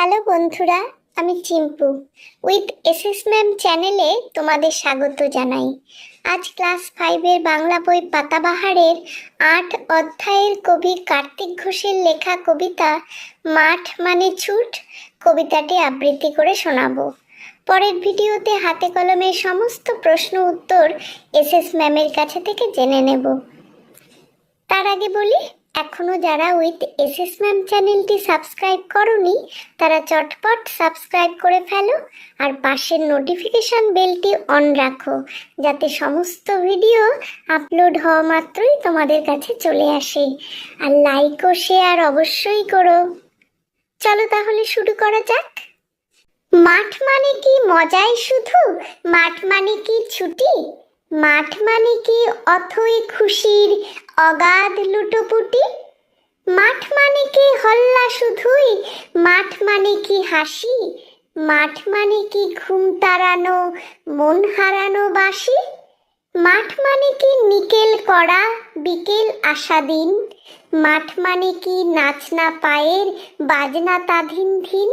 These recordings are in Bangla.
হ্যালো বন্ধুরা, আমি চিম্পু উইথ এসএস ম্যাম চ্যানেলে তোমাদের স্বাগত জানাই। আজ ক্লাস 5-এর বাংলা বই পাতাবাহারের 8 অধ্যায়ের কবি কার্তিক ঘোষের লেখা কবিতা মাঠ মানে ছুট কবিতাটি আবৃত্তি করে শোনাবো। পরের ভিডিওতে হাতে কলমের সমস্ত প্রশ্ন উত্তর এসএস ম্যামের কাছে থেকে জেনে নেব। তার আগে বলি, এখনো যারা উইথ এসএস ম্যাম চ্যানেলটি সাবস্ক্রাইব করোনি তারা চটপট সাবস্ক্রাইব করে ফেলো আর পাশের নোটিফিকেশন বেলটি অন রাখো, যাতে সমস্ত ভিডিও আপলোড হওয়া মাত্রই তোমাদের কাছে চলে আসে। আর লাইক ও শেয়ার অবশ্যই করো। চলো তাহলে শুরু করা যাক। মাঠ মানে কি মজাই শুধু, মাঠ মানে কি ছুটি, মাঠ মানে কি অথই খুশির অগাধ লুটোপুটি, মাঠ মানে কি হল্লা শুধুই, মাঠ মানে কি হাসি, মাঠ মানে কি ঘুম তাড়ানো মন হারানো বাসি, মাঠ মানে কি নিকেল করা বিকেল আসা দিন, মাঠ মানে কি নাচনা পায়ের বাজনা তাধিন ধিন,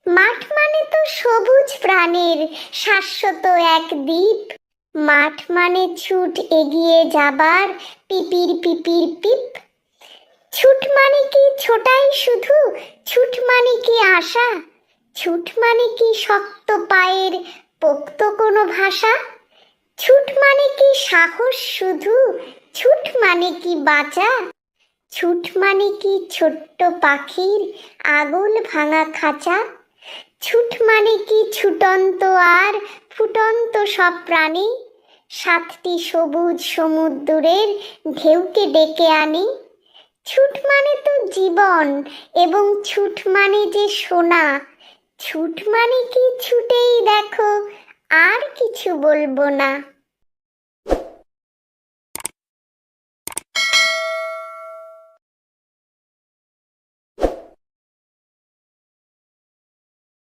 মাঠ মানে তো সবুজ প্রাণের শাশ্বত এক দ্বীপ, মাঠ মানে ছুট এগিয়ে যাবার পিপির পিপির পিপ, ছুট মানে কি ছোটাই শুধু, ছুট মানে কি আশা, ছুট মানে কি শক্ত পায়ের পোক্ত কোনো ভাষা, ছুট মানে কি সাহস শুধু, ছুট মানে কি বাঁচা, ছুট মানে কি ছোট্ট পাখির আগুন ভাঙা খাঁচা, ছুট মানে কি ছুটন্ত আর ফুটন্ত সব প্রাণী, 7টি সবুজ সমুদ্রের ঢেউকে ডেকে আনি, ছুট মানে তো জীবন এবং ছুট মানে যে সোনা, ছুট মানে কি ছুটেই দেখো আর কিছু বলবো না।